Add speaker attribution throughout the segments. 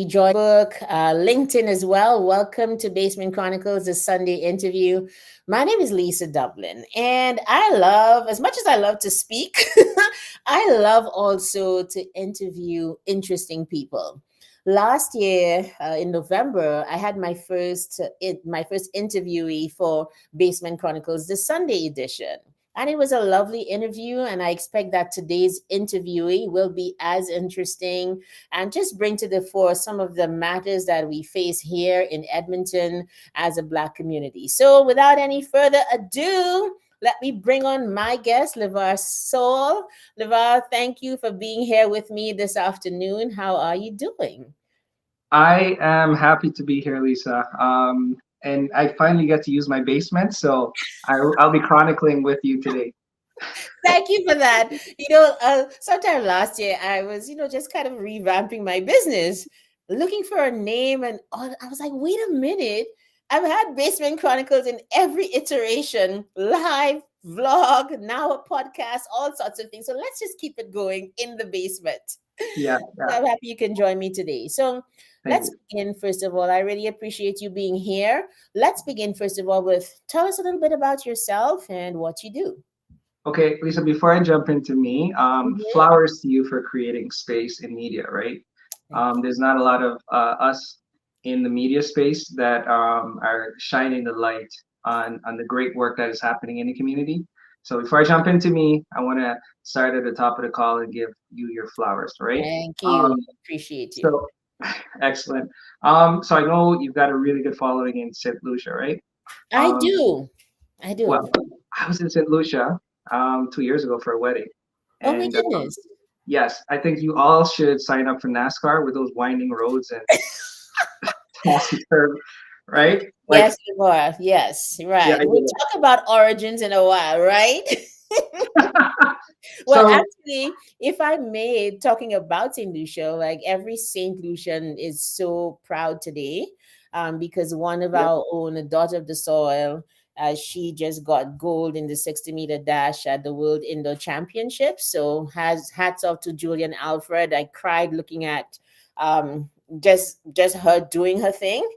Speaker 1: Join book, LinkedIn as well. Welcome to Basement Chronicles, the Sunday interview. My name is Lisa Dublin, and I love, as much as I love to speak, I love also to interview interesting people. Last year in November, I had my first interviewee for Basement Chronicles, the Sunday edition. And it was a lovely interview, and I expect that today's interviewee will be as interesting and just bring to the fore some of the matters that we face here in Edmonton as a Black community. So, without any further ado, let me bring on my guest, Levar Saul. Levar, thank you for being here with me this afternoon. How are you doing?
Speaker 2: I am happy to be here, Lisa. And I finally get to use my basement, so I'll be chronicling with you today.
Speaker 1: Thank you for that. Sometime last year, I was, just kind of revamping my business, looking for a name, and all. I was like, wait a minute. I've had Basement Chronicles in every iteration, live, vlog, now a podcast, all sorts of things. So let's just keep it going in the basement.
Speaker 2: Yeah,
Speaker 1: So
Speaker 2: yeah.
Speaker 1: I'm happy you can join me today. So
Speaker 2: Thank
Speaker 1: let's
Speaker 2: you.
Speaker 1: begin, first of all. I really appreciate you being here. Let's begin, first of all, with tell us a little bit about yourself and what you do.
Speaker 2: Okay, Lisa, before I jump into me,
Speaker 1: Mhm.
Speaker 2: flowers to you for creating space in media, right?
Speaker 1: Thank you.
Speaker 2: There's not a lot of us in the media space that are shining the light on the great work that is happening in the community. So before I jump into me, I want to start at the top of the call and give you your flowers, right?
Speaker 1: Thank you.
Speaker 2: Um,
Speaker 1: Appreciate you.
Speaker 2: so excellent. So I know you've got a really good following in St. Lucia, right?
Speaker 1: I
Speaker 2: Um,
Speaker 1: do. I
Speaker 2: well,
Speaker 1: do.
Speaker 2: I was in St. Lucia 2 years ago for a wedding,
Speaker 1: Oh my
Speaker 2: and
Speaker 1: goodness.
Speaker 2: yes, I think you all should sign up for NASCAR with those winding roads and tossy curve, right? Like,
Speaker 1: Yes, you are. Yes,
Speaker 2: yeah,
Speaker 1: right.
Speaker 2: I
Speaker 1: We'll
Speaker 2: did
Speaker 1: talk about origins in a while, right?
Speaker 2: it.
Speaker 1: Well,
Speaker 2: So,
Speaker 1: actually, if I may, talking about St. Lucia, like every St. Lucian is so proud today because one of
Speaker 2: yep.
Speaker 1: our own, a daughter of the soil, she just got gold in the 60-meter dash at the World Indoor Championship. So has hats off to Julian Alfred. I cried looking at just her doing her thing.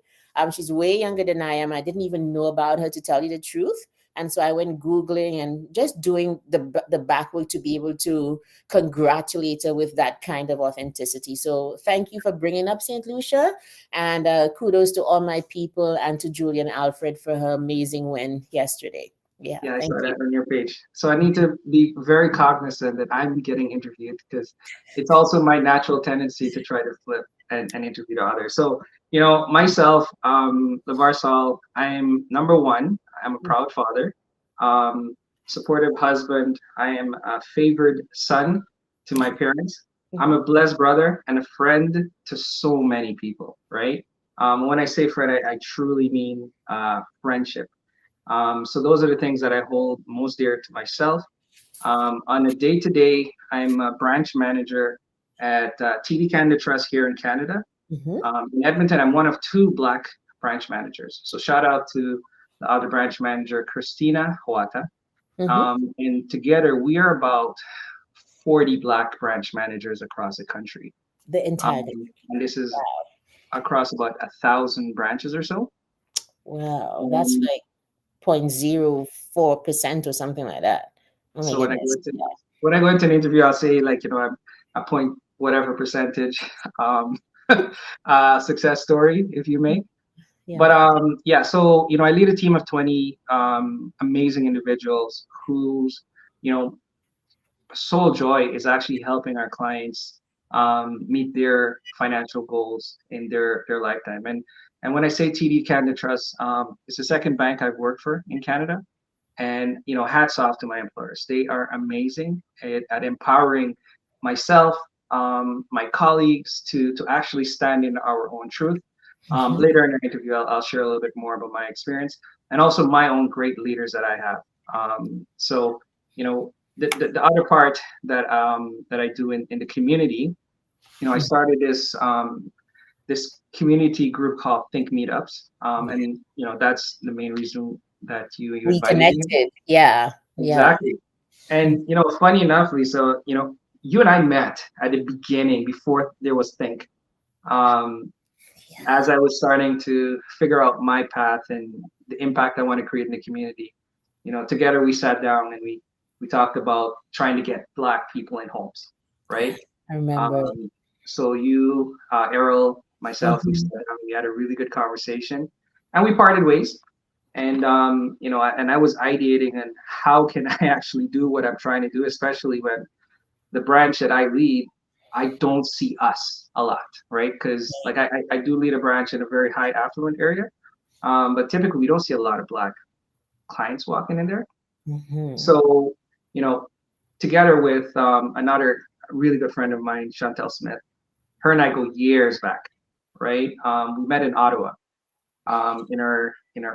Speaker 1: She's way younger than I am. I didn't even know about her, to tell you the truth. And so I went Googling and just doing the back work to be able to congratulate her with that kind of authenticity. So thank you for bringing up St. Lucia. And kudos to all my people and to Julian Alfred for her amazing win yesterday. Yeah,
Speaker 2: Yeah, I
Speaker 1: thank
Speaker 2: saw
Speaker 1: you.
Speaker 2: that on your page. So I need to be very cognizant that I'm getting interviewed because it's also my natural tendency to try to flip and interview the others. So, myself, Levar Saul, I am number one. I'm a proud father, um, supportive husband. I am a favored son to my parents. I'm a blessed brother and a friend to so many people, right? When I say friend, I truly mean friendship. So those are the things that I hold most dear to myself. On a day to day, I'm a branch manager at TD Canada Trust here in Canada.
Speaker 1: Mhm.
Speaker 2: In Edmonton, I'm one of two Black branch managers. So shout out to the other branch manager, Christina Huata.
Speaker 1: Mhm.
Speaker 2: And together, we are about 40 Black branch managers across the country.
Speaker 1: The entire day.
Speaker 2: And this is across about 1,000 branches or so.
Speaker 1: Wow, that's
Speaker 2: Um,
Speaker 1: like 0.04% or something like that. Oh my
Speaker 2: So when I go
Speaker 1: goodness.
Speaker 2: into when I go into an interview, I'll say like I'm a point whatever percentage um, success story, if you may.
Speaker 1: Yeah.
Speaker 2: But yeah, so I lead a team of 20 amazing individuals whose you know sole joy is actually helping our clients meet their financial goals in their lifetime. And when I say TD Canada Trust, it's the second bank I've worked for in Canada. And hats off to my employers. They are amazing at empowering myself, my colleagues to actually stand in our own truth.
Speaker 1: Mhm.
Speaker 2: Later in the interview, I'll share a little bit more about my experience and also my own great leaders that I have. So the other part that I do in the community, I started this community group called Think Meetups, and that's the main reason that you
Speaker 1: We
Speaker 2: invited me.
Speaker 1: connected. Yeah. Yeah.
Speaker 2: Exactly. And funny enough, Lisa, you and I met at the beginning before there was Think. Um, as I was starting to figure out my path and the impact I want to create in the community, together we sat down and we talked about trying to get Black people in homes, right?
Speaker 1: I remember.
Speaker 2: Um, so you, Errol, myself, we
Speaker 1: Mhm.
Speaker 2: sat down, we had a really good conversation, and we parted ways. And and I was ideating on how can I actually do what I'm trying to do, especially when the branch that I lead, I don't see us a lot, right? Because like I do lead a branch in a very high affluent area, but typically we don't see a lot of Black clients walking in there.
Speaker 1: Mhm.
Speaker 2: So, you know, together with another really good friend of mine, Chantel Smith, her and I go years back, right? We met in Ottawa in our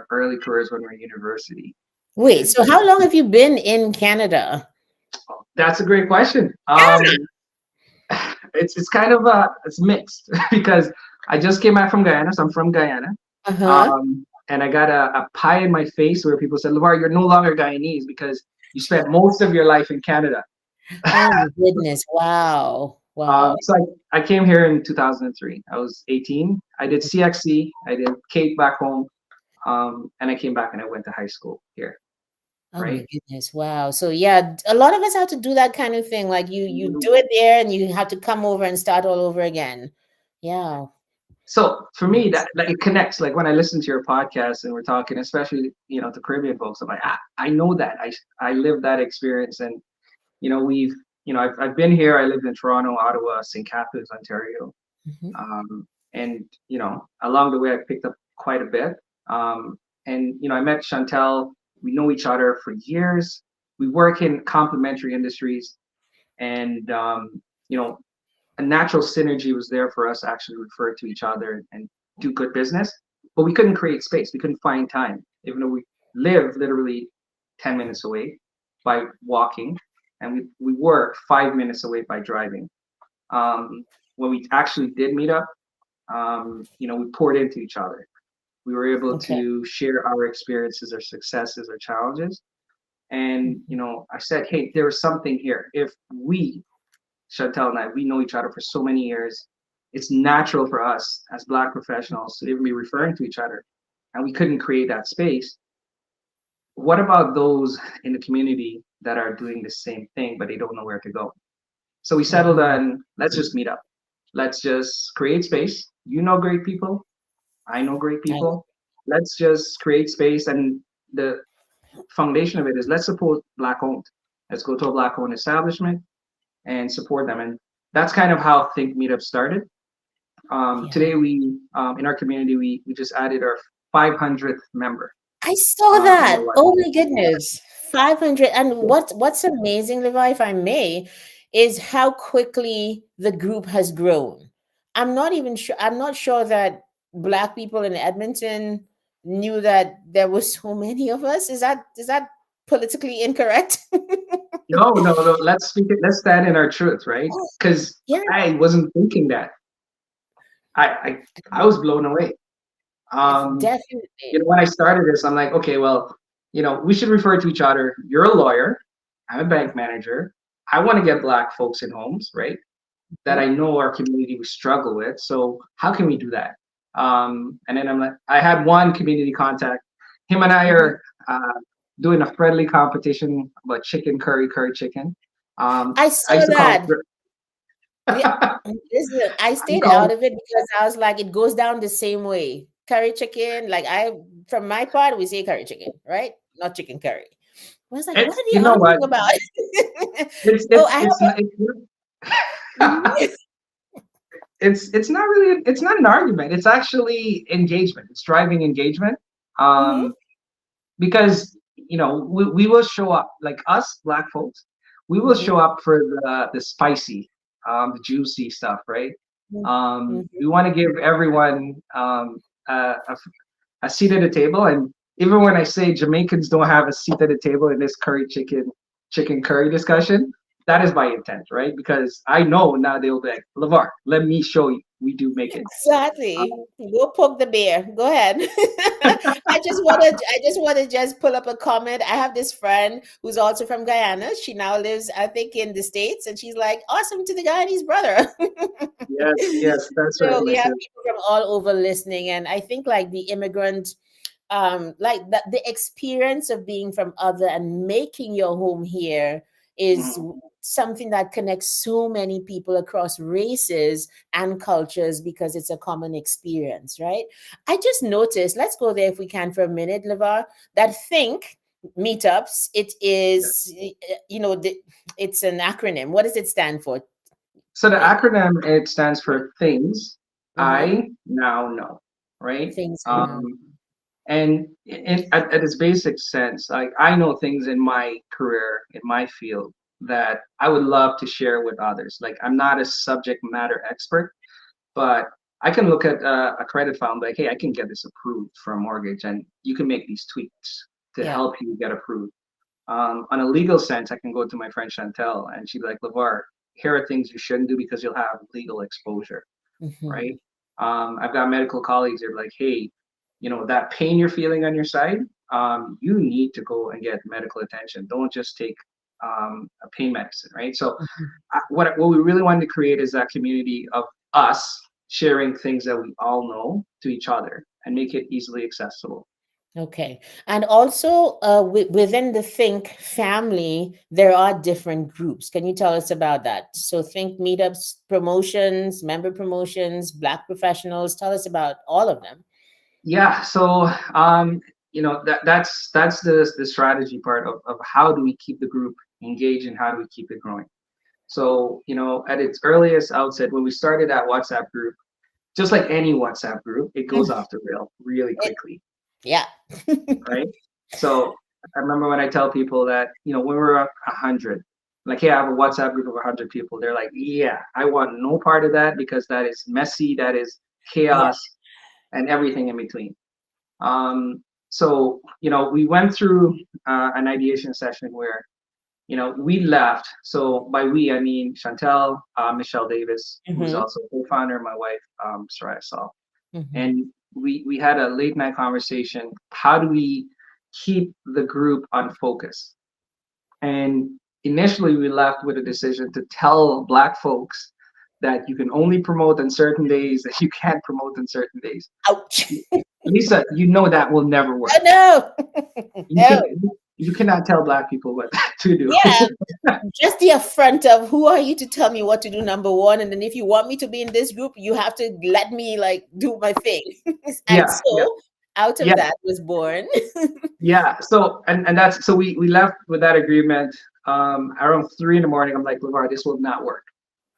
Speaker 2: early careers when we were in university,
Speaker 1: Wait,
Speaker 2: and
Speaker 1: so how long have you been in Canada?
Speaker 2: that's a great question. It's kind of it's mixed because I just came back from Guyana, so I'm from Guyana.
Speaker 1: Uh-huh.
Speaker 2: And I got a pie in my face where people said, Levar, you're no longer Guyanese because you spent most of your life in Canada.
Speaker 1: Oh my goodness. Wow. Wow.
Speaker 2: So I came here in 2003. I was 18. I did CXC. I did Cape back home. And I came back and I went to high school here,
Speaker 1: Oh my
Speaker 2: right?
Speaker 1: goodness. Wow. So yeah, a lot of us have to do that kind of thing. Like you do it there and you have to come over and start all over again. Yeah.
Speaker 2: So for me,
Speaker 1: Yes.
Speaker 2: that like it connects. Like when I listen to your podcast and we're talking, especially to Caribbean folks, I'm like, I know that I lived that experience, and we've I've been here. I lived in Toronto, Ottawa, St. Catharines, Ontario,
Speaker 1: Mhm.
Speaker 2: and along the way I picked up quite a bit. And I met Chantel. We know each other for years. We work in complementary industries, and you know a natural synergy was there for us to actually refer to each other and do good business. But we couldn't create space. We couldn't find time, even though we live literally 10 minutes away by walking, and we were 5 minutes away by driving. Um, when we actually did meet up, we poured into each other. We were able
Speaker 1: Okay.
Speaker 2: to share our experiences, our successes, our challenges. And,
Speaker 1: Mhm.
Speaker 2: I said, hey, there's something here. If we, Chantel and I, we know each other for so many years. It's natural for us as Black professionals to even be referring to each other, and we couldn't create that space. What about those in the community that are doing the same thing, but they don't know where to go? So we settled
Speaker 1: Mhm.
Speaker 2: on let's just meet up. Let's just create space. You know great people. I know great
Speaker 1: I-
Speaker 2: people. Let's just create space. And the foundation of it is let's support Black owned. Let's go to a Black owned establishment and support them. And that's kind of how Think Meetup started.
Speaker 1: Yeah.
Speaker 2: Today, we in our community, we just added our 500th member
Speaker 1: I saw
Speaker 2: in
Speaker 1: that.
Speaker 2: our life.
Speaker 1: Oh my goodness. 500. And what's amazing, Levi, if I may, is how quickly the group has grown. I'm not sure that Black people in Edmonton knew that there were so many of us. Is that politically incorrect?
Speaker 2: No, no, no. Let's speak it. Let's stand in our truth, right?
Speaker 1: Oh,
Speaker 2: Because
Speaker 1: yeah,
Speaker 2: I wasn't thinking that. I was blown away.
Speaker 1: definitely.
Speaker 2: When I started this, I'm like, okay, well, we should refer to each other. You're a lawyer. I'm a bank manager. I want to get Black folks in homes, right? That I
Speaker 1: Mhm.
Speaker 2: know our community would struggle with. So how can we do that? And then I'm like, I had one community contact. Him and I
Speaker 1: Mhm.
Speaker 2: are doing a friendly competition about chicken curry, curry chicken.
Speaker 1: I
Speaker 2: I
Speaker 1: saw
Speaker 2: used to call
Speaker 1: that.
Speaker 2: it.
Speaker 1: Yeah, listen, I
Speaker 2: I
Speaker 1: stayed
Speaker 2: call
Speaker 1: out of it because I was like, it goes down the same way. Curry chicken, like from my part, we say curry chicken, right? Not chicken curry. I was like, what
Speaker 2: it's.
Speaker 1: are they
Speaker 2: You know what?
Speaker 1: arguing about?
Speaker 2: It's
Speaker 1: Oh,
Speaker 2: it's
Speaker 1: I have
Speaker 2: it's not.
Speaker 1: mhm,
Speaker 2: It's not really. It's not an argument. It's actually engagement. It's driving engagement.
Speaker 1: mhm,
Speaker 2: Um, because we will show up like us Black folks. We will
Speaker 1: mhm,
Speaker 2: show up for the spicy, the juicy stuff, right?
Speaker 1: mhm, mhm.
Speaker 2: We want to give everyone a seat at the table, and even when I say Jamaicans don't have a seat at the table in this chicken curry discussion, that is by intent, right? Because I know now they'll be like, Levar, let me show you we do make it.
Speaker 1: Exactly.
Speaker 2: Um,
Speaker 1: Go poke the bear. Go ahead. I just pull up a comment. I have this friend who's also from Guyana. She now lives, I think, in the States, and she's like, awesome to the Guyanese brother.
Speaker 2: yes, yes, that's right,
Speaker 1: So
Speaker 2: my
Speaker 1: we have
Speaker 2: sis.
Speaker 1: people from all over listening. And I think like the immigrant like the experience of being from other and making your home here is
Speaker 2: Mhm.
Speaker 1: something that connects so many people across races and cultures because it's a common experience, right? I just noticed, let's go there if we can for a minute, Levar, that think meetups, it is it's an acronym. What does it stand for?
Speaker 2: So the
Speaker 1: Think.
Speaker 2: acronym, it stands for things
Speaker 1: Mm-hmm.
Speaker 2: I now know, right?
Speaker 1: Things I know.
Speaker 2: Um, and at its basic sense, like I know things in my career, in my field, that I would love to share with others. Like I'm not a subject matter expert, but I can look at a credit file and be like, hey, I can get this approved for a mortgage, and you can make these tweaks to
Speaker 1: Yeah.
Speaker 2: help you get approved. On a legal sense, I can go to my friend Chantel, and she'd be like, Levar, here are things you shouldn't do because you'll have legal exposure,
Speaker 1: Mm-hmm.
Speaker 2: right? I've got medical colleagues that are like, hey, that pain you're feeling on your side, you need to go and get medical attention. Don't just take a pain medicine, right? So what we really wanted to create is that community of us sharing things that we all know to each other and make it easily accessible.
Speaker 1: Okay. And also, within the Think family, there are different groups. Can you tell us about that? So, Think meetups, promotions, member promotions, Black professionals. Tell us about all of them.
Speaker 2: Yeah, so that's the strategy part of how do we keep the group engaged and how do we keep it growing. So at its earliest outset, when we started that WhatsApp group, just like any WhatsApp group, it goes off the rail really
Speaker 1: Eh,
Speaker 2: quickly,
Speaker 1: yeah.
Speaker 2: right? So I remember when I tell people that when we're up 100, like, hey, I have a WhatsApp group of 100 people. They're like, yeah, I want no part of that because that is messy, that is
Speaker 1: Yeah.
Speaker 2: chaos, and everything in between. So we went through an ideation session where we left. So by we, I mean Chantel, Michelle Davis, who's
Speaker 1: Mm-hmm.
Speaker 2: also co-founder, my wife, Soraya Saul,
Speaker 1: Mm-hmm.
Speaker 2: and we had a late night conversation. How do we keep the group on focus? And initially, we left with a decision to tell Black folks that you can only promote on certain days, that you can't promote on certain days.
Speaker 1: Ouch.
Speaker 2: Lisa, that will never work.
Speaker 1: Oh, no.
Speaker 2: You
Speaker 1: No.
Speaker 2: can you cannot tell Black people what to do.
Speaker 1: Yeah. Just the affront of who are you to tell me what to do, number one. And then if you want me to be in this group, you have to let me like do my thing. And
Speaker 2: Yeah, yeah,
Speaker 1: so out of
Speaker 2: yeah,
Speaker 1: that was born.
Speaker 2: yeah. So and that's so we left with that agreement around 3 in the morning. I'm like, Levar, this will not work,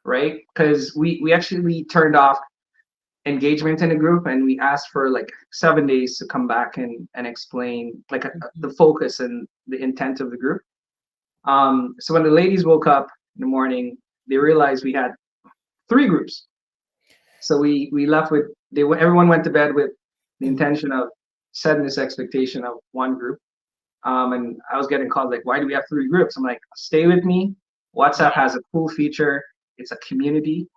Speaker 2: right? Because we actually turned off engagement in the group and we asked for like 7 days to come back and explain like the focus and the intent of the group. So when the ladies woke up in the morning, they realized we had three groups. So we left with everyone went to bed with the intention of setting this expectation of one group. And I was getting called like, why do we have three groups? I'm like, stay with me. WhatsApp has a cool feature. It's a community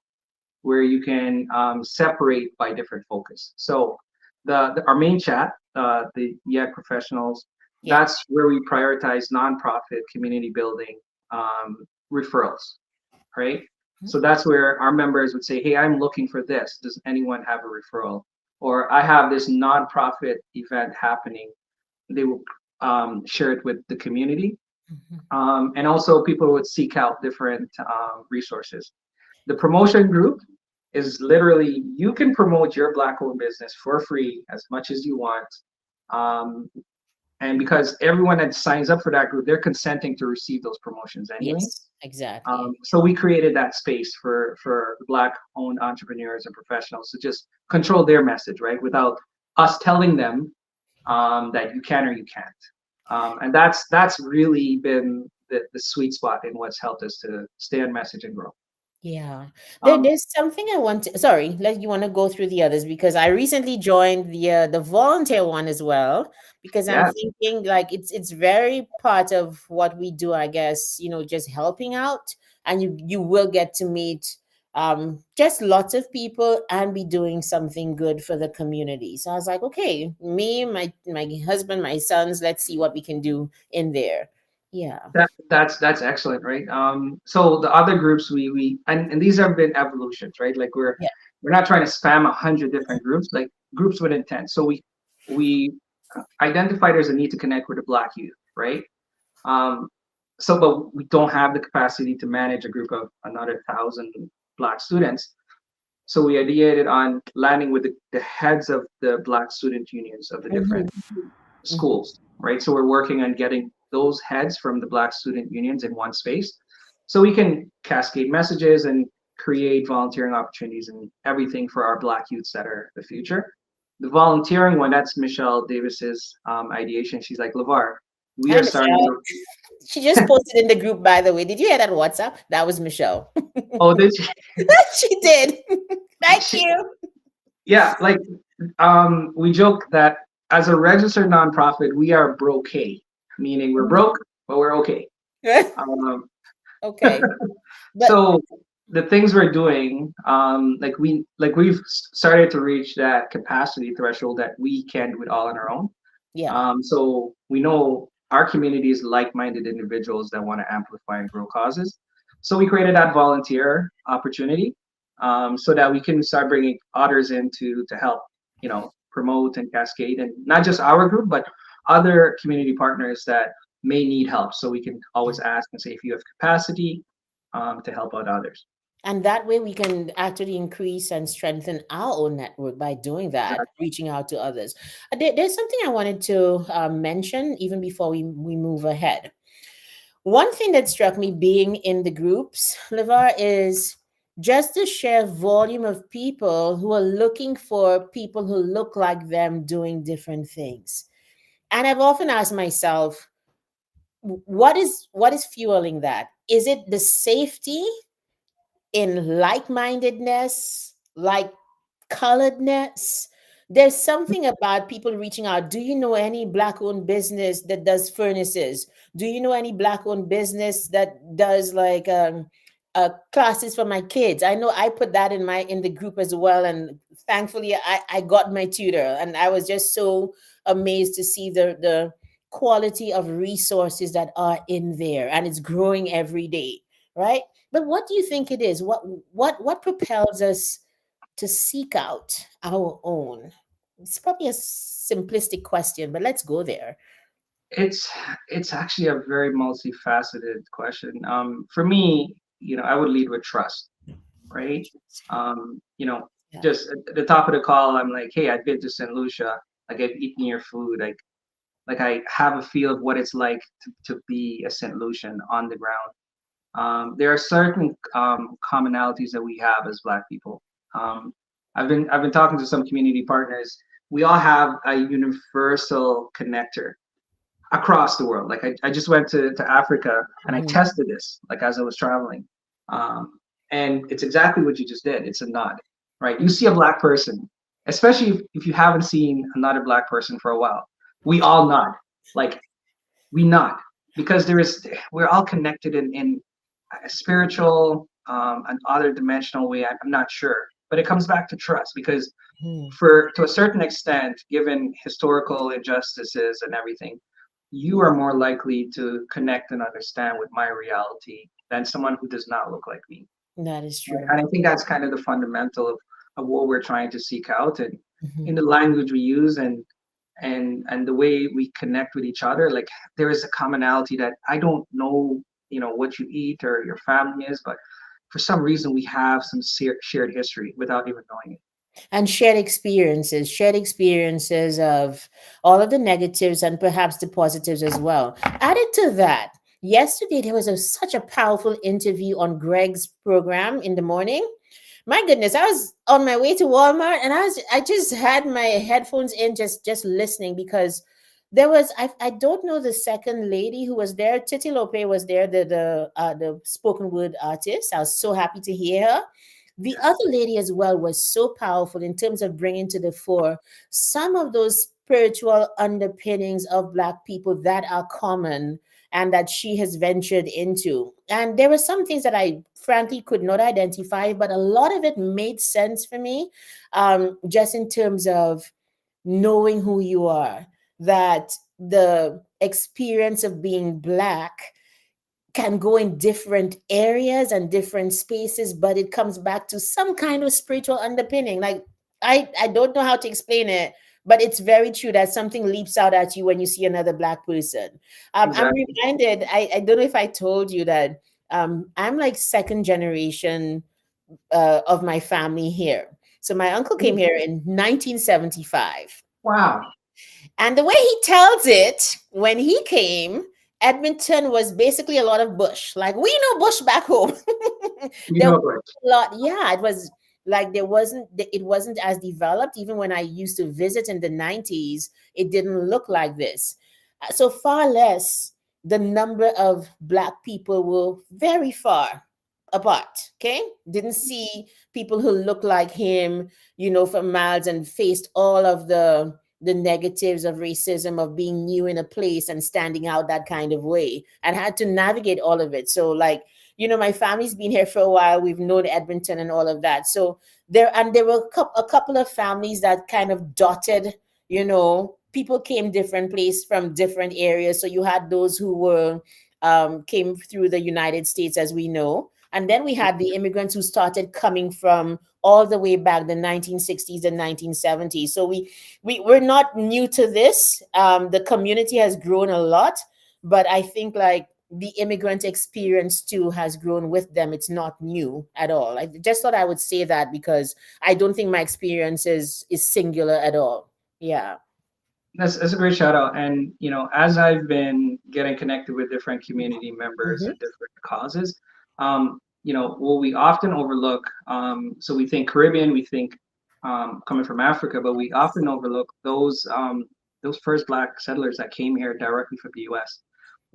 Speaker 2: where you can separate by different focus. So our main chat, the YAG professionals,
Speaker 1: Yeah.
Speaker 2: that's where we prioritize nonprofit community building referrals, right? So that's where our members would say, hey, I'm looking for this. Does anyone have a referral? Or I have this nonprofit event happening. They will share it with the community.
Speaker 1: Mhm.
Speaker 2: And also people would seek out different resources. The promotion group is literally you can promote your Black owned business for free as much as you want. Um, and because everyone that signs up for that group, they're consenting to receive those promotions anyway.
Speaker 1: Yes, exactly.
Speaker 2: So we created that space for Black owned entrepreneurs and professionals to just control their message, right? Without us telling them that you can or you can't. And that's really been the sweet spot in what's helped us to stay on message and grow.
Speaker 1: Yeah.
Speaker 2: Um,
Speaker 1: There's something I want to, sorry, let you want to go through the others because I recently joined the volunteer one as well because I'm
Speaker 2: yeah,
Speaker 1: thinking like it's very part of what we do, I guess, just helping out and you will get to meet just lots of people and be doing something good for the community. So I was like, okay, me, my husband, my sons, let's see what we can do in there. Yeah.
Speaker 2: That's excellent, right? So the other groups and these have been evolutions, right? Like
Speaker 1: Yeah.
Speaker 2: we're not trying to spam 100 different groups, like groups with intent. So we identified there's a need to connect with the Black youth, right? Um, but we don't have the capacity to manage a group of another 1,000 Black students. So we ideated on landing with the heads of the Black student unions of the different
Speaker 1: Hmm.
Speaker 2: schools, right? So we're working on getting those heads from the Black student unions in one space so we can cascade messages and create volunteering opportunities and everything for our Black youths that are the future. The volunteering one, that's Michelle Davis's ideation. She's like, Levar, we
Speaker 1: Hi,
Speaker 2: are starting
Speaker 1: Michelle.
Speaker 2: to,
Speaker 1: She just posted in the group, by the way. Did you hear that WhatsApp? That was Michelle.
Speaker 2: oh, this,
Speaker 1: She did. Thank
Speaker 2: she,
Speaker 1: you.
Speaker 2: yeah, like we joke that as a registered nonprofit, we are broke, meaning we're broke, but we're okay. Um,
Speaker 1: Okay. But
Speaker 2: so the things we're doing, we've started to reach that capacity threshold that we can do it all on our own.
Speaker 1: yeah.
Speaker 2: So we know our community is like-minded individuals that want to amplify and grow causes. So we created that volunteer opportunity so that we can start bringing others in to help, promote and cascade, and not just our group, but other community partners that may need help. So we can always ask and say if you have capacity to help out others.
Speaker 1: And that way we can actually increase and strengthen our own network by doing that, reaching out to others. There's something I wanted to mention even before we move ahead. One thing that struck me being in the groups, Levar, is just the sheer volume of people who are looking for people who look like them doing different things. And I've often asked myself, what is fueling that? Is it the safety in like-mindedness, like coloredness? There's something about people reaching out. Do you know any black-owned business that does furnaces? Do you know any black-owned business that does like classes for my kids? I know I put that in the group as well, and thankfully I got my tutor, and I was just so amazed to see the quality of resources that are in there, and it's growing every day, right? But what do you think it is? What propels us to seek out our own? It's probably a simplistic question, but let's go there.
Speaker 2: It's it's actually a very multifaceted question. For me, I would lead with trust, right? Um, you know,
Speaker 1: Yeah.
Speaker 2: just at the top of the call, I'm like, hey, I've been to St. Lucia. Like I've eaten your food. Like I have a feel of what it's like to be a St. Lucian on the ground. There are certain commonalities that we have as Black people. Um, I've been talking to some community partners. We all have a universal connector across the world. Like I just went to Africa and I
Speaker 1: Mhm.
Speaker 2: tested this like as I was traveling. Um, and it's exactly what you just did. It's a nod, right? You see a Black person, especially if you haven't seen another Black person for a while. We all nod. Like we nod because we're all connected in a spiritual and other dimensional way. I'm not sure, but it comes back to trust because
Speaker 1: Mhm.
Speaker 2: for to a certain extent, given historical injustices and everything, you are more likely to connect and understand with my reality than someone who does not look like me.
Speaker 1: That is
Speaker 2: Right?
Speaker 1: true.
Speaker 2: And I think that's kind of the fundamental of what we're trying to seek out and in
Speaker 1: Mhm.
Speaker 2: the language we use and the way we connect with each other. Like there is a commonality that I don't know, what you eat or your family is, but for some reason we have some shared history without even knowing it.
Speaker 1: And shared experiences of all of the negatives and perhaps the positives as well. Added to that, yesterday there was such a powerful interview on Greg's program in the morning. My goodness, I was on my way to Walmart and I just had my headphones in, just listening, because there was I don't know the second lady who was there. Titi Lope was there, the spoken word artist. I was so happy to hear her. The other
Speaker 2: Yes.
Speaker 1: lady as well was so powerful in terms of bringing to the fore some of those spiritual underpinnings of Black people that are common and that she has ventured into. And there were some things that I frankly could not identify, but a lot of it made sense for me, just in terms of knowing who you are, that the experience of being Black can go in different areas and different spaces, but it comes back to some kind of spiritual underpinning. Like, I don't know how to explain it, but it's very true that something leaps out at you when you see another Black person. I'm
Speaker 2: Exactly.
Speaker 1: reminded, I don't know if I told you that, I'm like second generation of my family here. So my uncle came here in 1975.
Speaker 2: Wow.
Speaker 1: And the way he tells it, when he came, Edmonton was basically a lot of bush. Like, we know bush back home.
Speaker 2: You
Speaker 1: There
Speaker 2: know
Speaker 1: was
Speaker 2: it.
Speaker 1: a lot. Yeah, it was like it wasn't as developed. Even when I used to visit in the 90s, it didn't look like this. So far less, the number of Black people were very far apart. Okay. Didn't see people who looked like him, for miles, and faced all of the negatives of racism, of being new in a place and standing out that kind of way, and had to navigate all of it. So, like, my family's been here for a while. We've known Edmonton and all of that. So there were a couple of families that kind of dotted, people came different place from different areas. So you had those who were came through the United States, as we know. And then we had the immigrants who started coming from all the way back the 1960s and 1970s. So we're not new to this. The community has grown a lot, but I think, like, the immigrant experience too has grown with them. It's not new at all. I just thought I would say that, because I don't think my experience is singular at all. Yeah.
Speaker 2: That's a great shout out. And as I've been getting connected with different community members
Speaker 1: Hmm.
Speaker 2: and different causes, what we often overlook. So we think Caribbean, we think coming from Africa, but we often overlook those first Black settlers that came here directly from the U.S.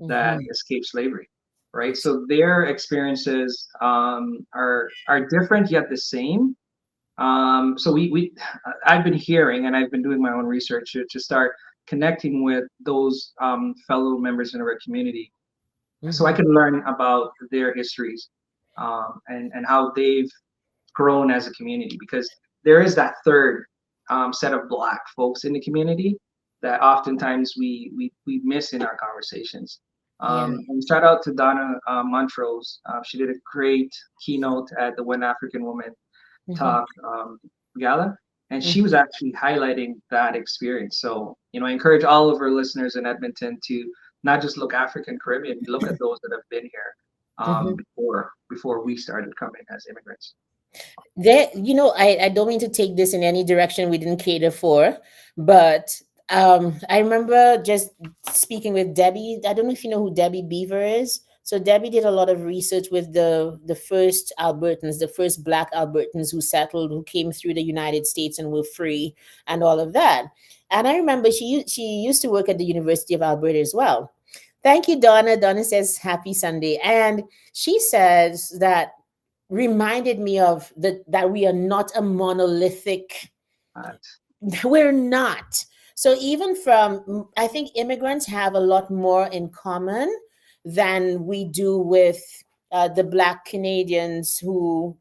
Speaker 2: that
Speaker 1: Hmm.
Speaker 2: escaped slavery, right? So their experiences are different yet the same. So we I've been hearing, and I've been doing my own research to start connecting with those fellow members in our community, so I
Speaker 1: Hmm.
Speaker 2: can learn about their histories, and how they've grown as a community, because there is that third set of Black folks in the community that oftentimes we miss in our conversations.
Speaker 1: Yeah.
Speaker 2: And shout out to Donna Montrose. She did a great keynote at the One African Woman
Speaker 1: Hmm.
Speaker 2: Talk gala, and she was
Speaker 1: Hmm.
Speaker 2: actually highlighting that experience. So, I encourage all of our listeners in Edmonton to not just look African Caribbean, look at those that have been here
Speaker 1: Hmm.
Speaker 2: before we started coming as immigrants.
Speaker 1: There, I don't mean to take this in any direction we didn't cater for, but I remember just speaking with Debbie. I don't know if you know who Debbie Beaver is. So Debbie did a lot of research with the first Albertans, the first Black Albertans who settled, who came through the United States and were free, and all of that. And I remember she used to work at the University of Alberta as well. Thank you, Donna. Donna says happy Sunday, and she says that reminded me of that we are not a monolithic.
Speaker 2: Uh,
Speaker 1: We're not. So even from, I think immigrants have a lot more in common than we do with the Black Canadians who,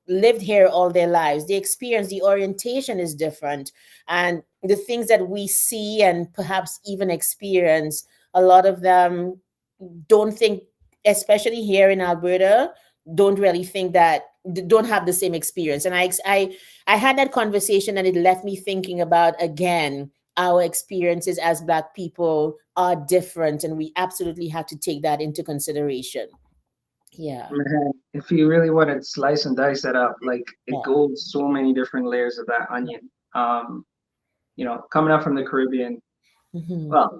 Speaker 1: lived here all their lives. The experience, the orientation is different, and the things that we see and perhaps even experience, a lot of them don't think, especially here in Alberta, don't really think that, don't have the same experience. And I had that conversation, and it left me thinking about, again, our experiences as Black people are different, and we absolutely have to take that into consideration. Yeah.
Speaker 2: Man, if you really want to slice and dice that up, like it
Speaker 1: Yeah.
Speaker 2: goes so many different layers of that onion. Coming up from the Caribbean.
Speaker 1: Hmm.
Speaker 2: Well,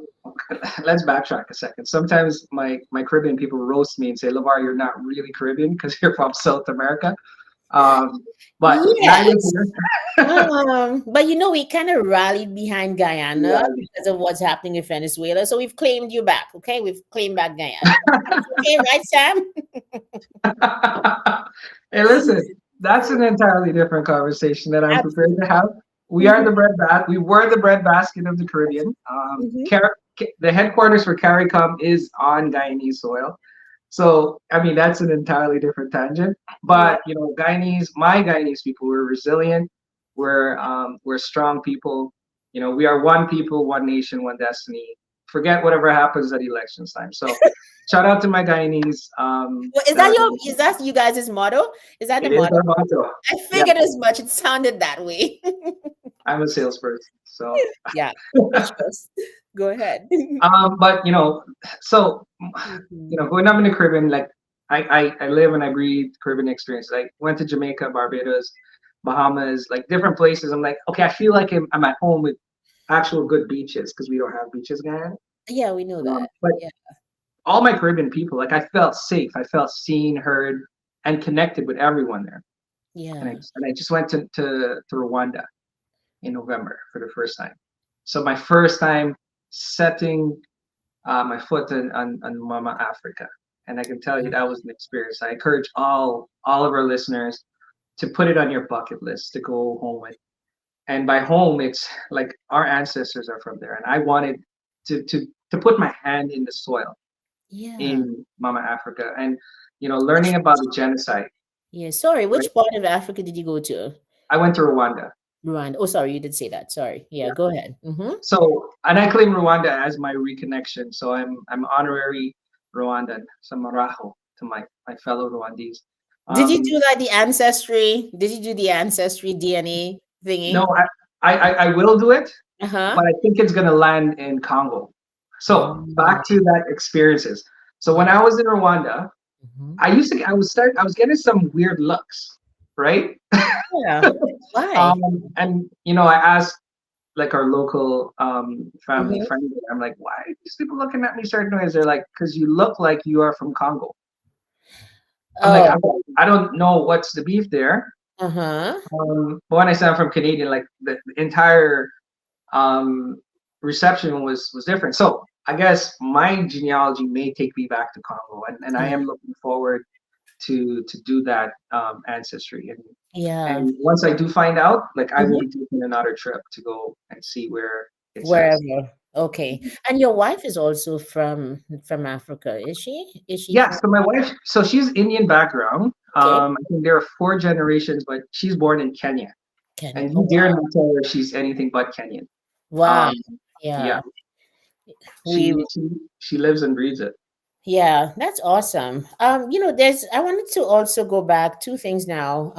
Speaker 2: let's backtrack a second. Sometimes my Caribbean people roast me and say, "Levar, you're not really Caribbean because you're from South America." Um, but neither
Speaker 1: Yes.
Speaker 2: here.
Speaker 1: But we kind of rallied behind Guyana
Speaker 2: Right.
Speaker 1: because of what's happening in Venezuela. So we've claimed you back. Okay. We've claimed back Guyana. Okay, right, Sam?
Speaker 2: Hey, listen, that's an entirely different conversation that I'm prepared to
Speaker 1: Absolutely.
Speaker 2: have. We are
Speaker 1: Hmm.
Speaker 2: the bread we were the bread basket of the Caribbean.
Speaker 1: Hmm.
Speaker 2: the headquarters for CARICOM is on Guyanese soil. So I mean that's an entirely different tangent.
Speaker 1: Yeah.
Speaker 2: But my Guyanese people, we're resilient. We're strong people. We are one people, one nation, one destiny. Forget whatever happens at elections time. So shout out to my Guyanese.
Speaker 1: Well,
Speaker 2: Shout out to
Speaker 1: is that you guys' motto? Is that the
Speaker 2: it is
Speaker 1: motto?
Speaker 2: our motto.
Speaker 1: I
Speaker 2: Yeah,
Speaker 1: figured as much. It sounded that way.
Speaker 2: I'm a salesperson. So
Speaker 1: Yeah. I trust. Go ahead.
Speaker 2: but so
Speaker 1: Mhm.
Speaker 2: growing up in the Caribbean, like I live and I breathe Caribbean experience. Like went to Jamaica, Barbados, Bahamas, like different places. I'm like, okay, I feel like I'm at home with actual good beaches because we don't have beaches, Guyana.
Speaker 1: Yeah, we know that.
Speaker 2: But
Speaker 1: Yeah.
Speaker 2: all my Caribbean people, like I felt safe, I felt seen, heard, and connected with everyone there. And I
Speaker 1: Yeah.
Speaker 2: and I just went to Rwanda in November for the first time. So my first time setting my foot on Mama Africa. And I can tell you that was an experience. I encourage all of our listeners to put it on your bucket list to go home with. And by home, it's like our ancestors are from there, and I wanted to put my hand in the soil
Speaker 1: Yeah.
Speaker 2: in Mama Africa, and learning about the genocide.
Speaker 1: Yeah. Sorry,
Speaker 2: Right?
Speaker 1: which part of Africa did you go to?
Speaker 2: I went to Rwanda.
Speaker 1: Rwanda. Oh, sorry, you did say that. Sorry. Yeah,
Speaker 2: Yeah.
Speaker 1: go ahead. Mm-hmm.
Speaker 2: So, and I claim Rwanda as my reconnection. So I'm honorary Rwandan, Samaraho to my fellow Rwandese.
Speaker 1: Did you
Speaker 2: Um,
Speaker 1: do like the ancestry? Did you do the ancestry DNA
Speaker 2: no,
Speaker 1: thingy?
Speaker 2: I will do it,
Speaker 1: Uh-huh.
Speaker 2: but I think it's gonna land in Congo. So
Speaker 1: Oh.
Speaker 2: back to that experiences. So when
Speaker 1: Yeah.
Speaker 2: I was in Rwanda,
Speaker 1: Mhm.
Speaker 2: I was getting some weird looks, right?
Speaker 1: Yeah. Why?
Speaker 2: And I asked like our local family
Speaker 1: Mhm.
Speaker 2: friend. I'm like, why are these people looking at me certain ways? They're like, because you look like you are from Congo. I'm like,
Speaker 1: Oh.
Speaker 2: I don't know what's the beef there.
Speaker 1: Uh-huh.
Speaker 2: But when I said I'm from Canadian, like the entire um, reception was different. So I guess my genealogy may take me back to Congo, and I
Speaker 1: Yeah.
Speaker 2: am looking forward to do that ancestry.
Speaker 1: Yeah.
Speaker 2: And once I do find out, like I will
Speaker 1: Mhm.
Speaker 2: be taking another trip to go and see where it says.
Speaker 1: Wherever. Okay. And your wife is also from Africa, is she? Is she
Speaker 2: Yeah,
Speaker 1: from?
Speaker 2: so my wife, so she's Indian background.
Speaker 1: Okay.
Speaker 2: I think there are four generations, but she's born in Kenya,
Speaker 1: Kenya.
Speaker 2: and
Speaker 1: Oh,
Speaker 2: you dare
Speaker 1: wow.
Speaker 2: not tell her she's anything but Kenyan.
Speaker 1: Wow.
Speaker 2: Um, yeah,
Speaker 1: Yeah. We
Speaker 2: she lives and breathes it.
Speaker 1: Yeah, that's awesome. There's I wanted to also go back two things now.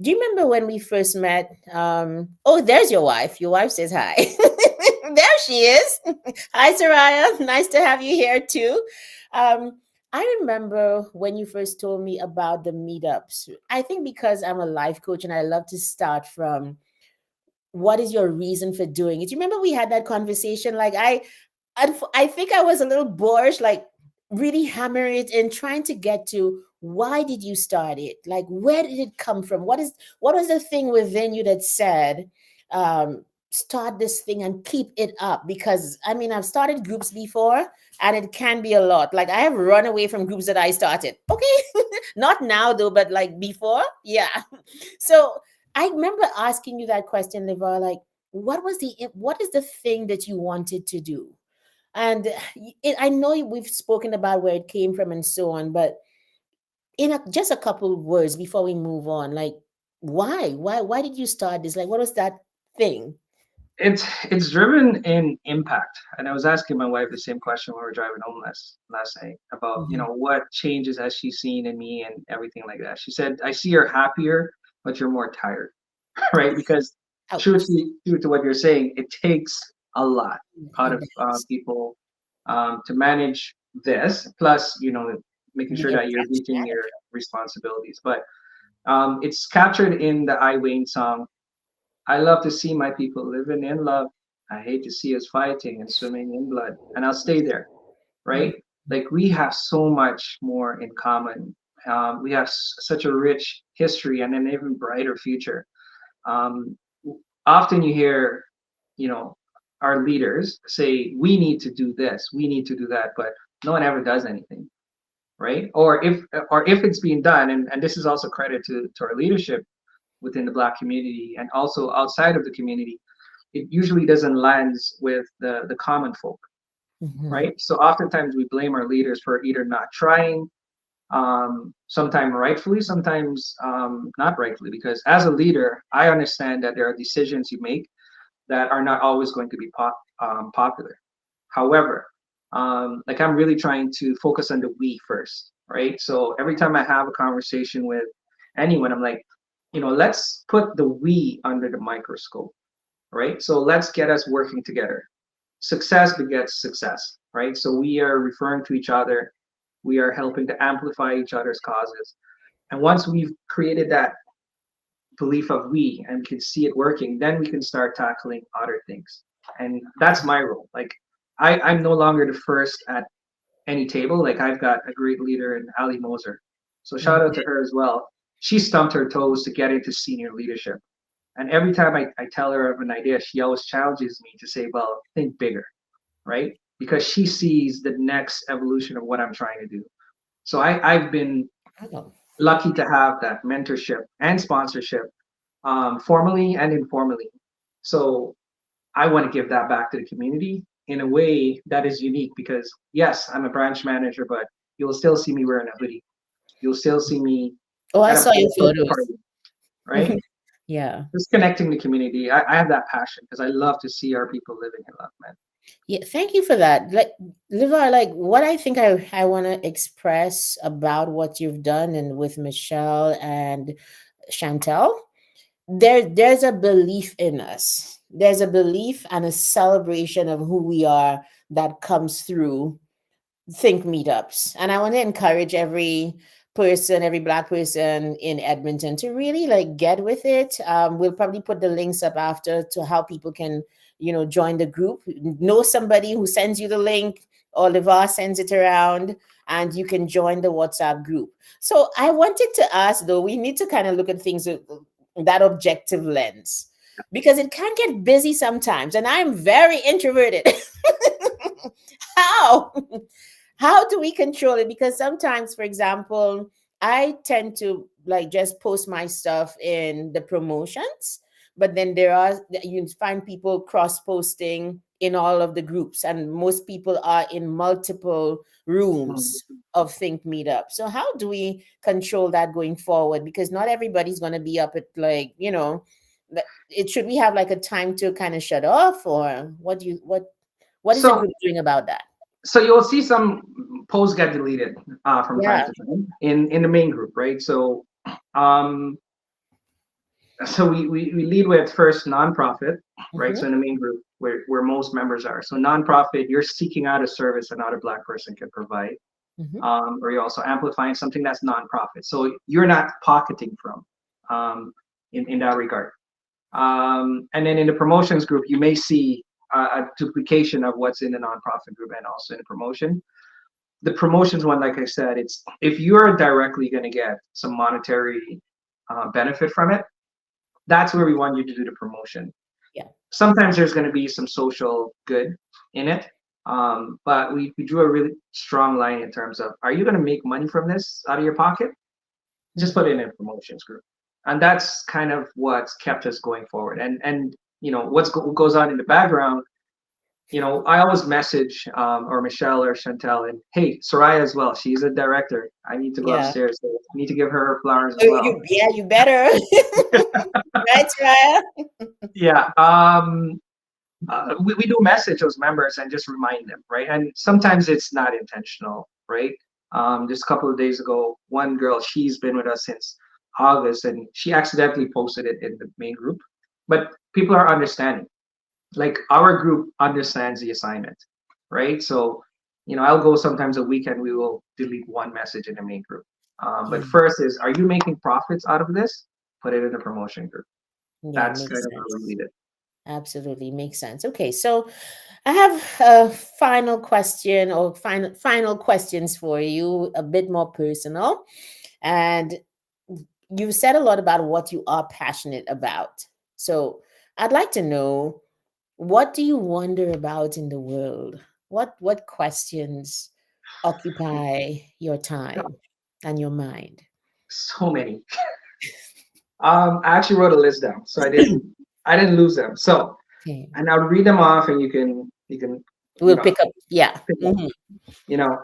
Speaker 1: Do you remember when we first met? Oh, there's your wife. Your wife says hi. There she is. Hi, Soraya. Nice to have you here too. I remember when you first told me about the meetups. I think because I'm a life coach and I love to start from what is your reason for doing it. You remember we had that conversation? Like I think I was a little boorish, like really hammering it and trying to get to why did you start it? Like where did it come from? What was the thing within you that said, start this thing and keep it up? Because I mean, I've started groups before and it can be a lot. Like I have run away from groups that I started. Okay. Not now though, but like before. Yeah. So I remember asking you that question, Levar, like, what is the thing that you wanted to do? And I know we've spoken about where it came from and so on, but just a couple of words before we move on, like why did you start this? Like, what was that thing?
Speaker 2: It's driven in impact, and I was asking my wife the same question when we were driving home last night about
Speaker 1: Mhm.
Speaker 2: what changes has she seen in me and everything like that. She said, I see you're happier, but you're more tired. Right? Because
Speaker 1: Ouch.
Speaker 2: true to what you're saying, it takes a lot out
Speaker 1: It
Speaker 2: of
Speaker 1: does.
Speaker 2: people to manage this. Plus, making
Speaker 1: Being
Speaker 2: sure
Speaker 1: a
Speaker 2: that you're
Speaker 1: branch
Speaker 2: reaching your
Speaker 1: manager.
Speaker 2: responsibilities. But it's captured in the I Wayne song. I love to see my people living in love. I hate to see us fighting and swimming in blood. And I'll stay there,
Speaker 1: Mm.
Speaker 2: right? Like we have so much more in common. We have such a rich history and an even brighter future. Um, Often you hear, you know, our leaders say, we need to do this, we need to do that, but no one ever does anything, right? Or if it's being done, and this is also credit to our leadership within the Black community and also outside of the community, it usually doesn't land with the common folk.
Speaker 1: Mhm.
Speaker 2: right? So oftentimes we blame our leaders for either not trying, sometimes rightfully, sometimes not rightfully, because as a leader, I understand that there are decisions you make that are not always going to be popular. However, like I'm really trying to focus on the we first, right? So every time I have a conversation with anyone, I'm like, let's put the we under the microscope, right? So let's get us working together. Success begets success, right? So we are referring to each other, we are helping to amplify each other's causes. And once we've created that belief of we and can see it working, then we can start tackling other things. And that's my role. Like I'm no longer the first at any table. Like I've got a great leader in Ali Moser. So shout out to her as well. She stumped her toes to get into senior leadership. And every time I tell her of an idea, she always challenges me to say, well, think bigger, right? Because she sees the next evolution of what I'm trying to do. So I've been
Speaker 1: Oh,
Speaker 2: lucky to have that mentorship and sponsorship, formally and informally. So I want to give that back to the community in a way that is unique because, yes, I'm a branch manager, but you'll still see me wearing a hoodie. You'll still see me
Speaker 1: oh, I
Speaker 2: at a
Speaker 1: saw your
Speaker 2: push
Speaker 1: photos.
Speaker 2: party, right?
Speaker 1: Yeah.
Speaker 2: Just connecting the community. I have that passion because I love to see our people living in love, man.
Speaker 1: Yeah, thank you for that. Like, Liva, like what I think I want to express about what you've done and with Michelle and Chantel, there's a belief in us. There's a belief and a celebration of who we are that comes through think meetups. And I want to encourage every person, every black person in Edmonton to really like get with it. We'll probably put the links up after to how people can, join the group. Know somebody who sends you the link, or Levar sends it around, and you can join the WhatsApp group. So I wanted to ask though, we need to kind of look at things with that objective lens because it can get busy sometimes. And I'm very introverted. How? How do we control it? Because sometimes, for example, I tend to like just post my stuff in the promotions, but then you find people cross posting in all of the groups, and most people are in multiple
Speaker 2: Mm.
Speaker 1: rooms of think meetup. So how do we control that going forward? Because not everybody's going to be up at like, it should we have like a time to kind of shut off, or what is the
Speaker 2: So
Speaker 1: group doing about that?
Speaker 2: so you'll see some posts get deleted from time
Speaker 1: Yeah.
Speaker 2: to time in the main group, right? Um, so we lead with first nonprofit, right? So
Speaker 1: Mm-hmm.
Speaker 2: in the main group where most members are. So nonprofit, you're seeking out a service another black person can provide,
Speaker 1: Mm-hmm.
Speaker 2: or you're also amplifying something that's nonprofit. So you're not pocketing from, in that regard. And then in the promotions group, you may see a duplication of what's in the nonprofit group and also in the promotion. The promotions one, like I said, it's if you're directly going to get some monetary benefit from it, that's where we want you to do the promotion.
Speaker 1: Yeah.
Speaker 2: Sometimes there's going to be some social good in it, but we drew a really strong line in terms of, are you going to make money from this out of your pocket? Just put it in a promotions group, and that's kind of what's kept us going forward. And what goes on in the background. I always message, or Michelle or Chantel, and hey, Soraya as well. She's a director. I need to go
Speaker 1: Yeah.
Speaker 2: upstairs. So I need to give her flowers as
Speaker 1: Oh,
Speaker 2: well.
Speaker 1: yeah, you better. Right, Raya?
Speaker 2: Yeah. We do message those members and just remind them, right? And sometimes it's not intentional, right? Just a couple of days ago, one girl, she's been with us since August, and she accidentally posted it in the main group. But people are understanding. Like our group understands the assignment, right? So, I'll go sometimes a weekend, we will delete one message in the main group. But
Speaker 1: Yeah.
Speaker 2: first is, are you making profits out of this? Put it in the promotion group.
Speaker 1: Yeah,
Speaker 2: That's kind
Speaker 1: makes
Speaker 2: of how we
Speaker 1: sense.
Speaker 2: lead it.
Speaker 1: Absolutely makes sense. Okay, so I have a final question or final questions for you, a bit more personal. And you said a lot about what you are passionate about. So I'd like to know, what do you wonder about in the world? What questions occupy your time and your mind?
Speaker 2: So many. I actually wrote a list down, so I didn't lose them. So,
Speaker 1: Okay.
Speaker 2: and I'll read them off, and you can you
Speaker 1: We'll
Speaker 2: know,
Speaker 1: pick up. Yeah.
Speaker 2: pick up,
Speaker 1: Hmm.
Speaker 2: you know.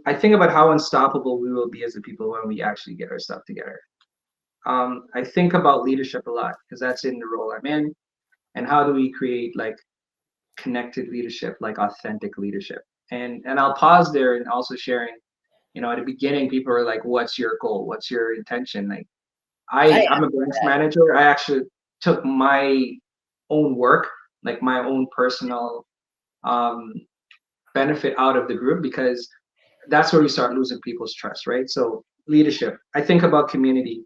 Speaker 2: I think about how unstoppable we will be as a people when we actually get our stuff together. I think about leadership a lot because that's in the role I'm in, and how do we create like connected leadership, like authentic leadership. And I'll pause there and also sharing, at the beginning, people are like, "What's your goal? What's your intention?" Like,
Speaker 1: I
Speaker 2: I'm a branch manager. I actually took my own work, like my own personal um, benefit out of the group because that's where we start losing people's trust, right? So leadership. I think about community.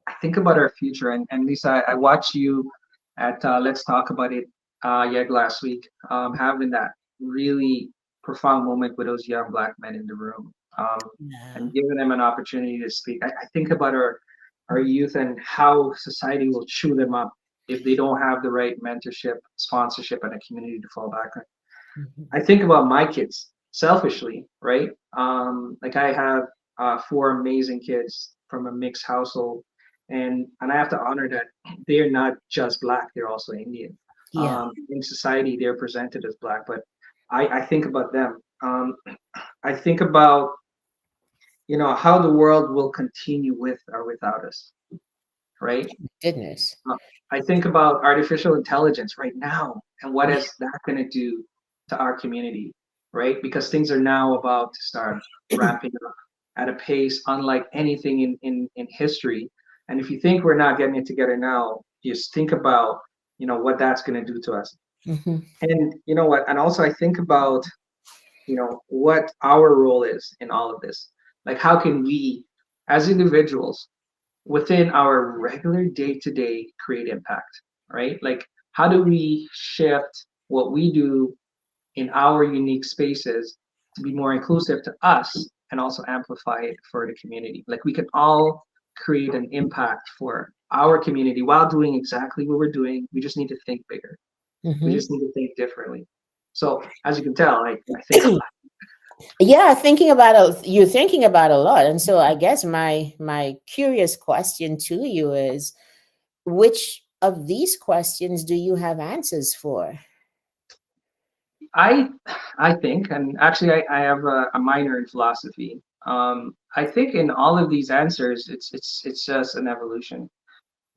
Speaker 2: I think about our future. And Lisa, I watched you at Let's Talk About It, last week, having that really profound moment with those young Black men in the room,
Speaker 1: yeah.
Speaker 2: and giving them an opportunity to speak. I think about our youth and how society will chew them up if they don't have the right mentorship, sponsorship, and a community to fall back on.
Speaker 1: Mhm.
Speaker 2: I think about my kids selfishly, right? Like I have four amazing kids from a mixed household, and I have to honor that they're not just black; they're also Indian.
Speaker 1: Yeah.
Speaker 2: In society, they're presented as black, but I think about them. I think about how the world will continue with or without us, right?
Speaker 1: Goodness.
Speaker 2: Uh, I think about artificial intelligence right now and what is that going to do to our community, right? Because things are now about to start ramping up at a pace unlike anything in history. And if you think we're not getting it together now, just think about, what that's going to do to us.
Speaker 1: Hmm.
Speaker 2: And you know what? And also I think about, what our role is in all of this. Like how can we as individuals within our regular day to day create impact, right? Like, how do we shift what we do in our unique spaces to be more inclusive to us and also amplify it for the community? Like, we can all create an impact for our community while doing exactly what we're doing. We just need to think bigger, we
Speaker 1: Hmm.
Speaker 2: just need to think differently. So, as you can tell, I think a lot.
Speaker 1: Yeah, you're thinking about a lot. And so I guess my curious question to you is, which of these questions do you have answers for?
Speaker 2: I I think, and actually, I have a minor in philosophy. I think in all of these answers, it's just an evolution.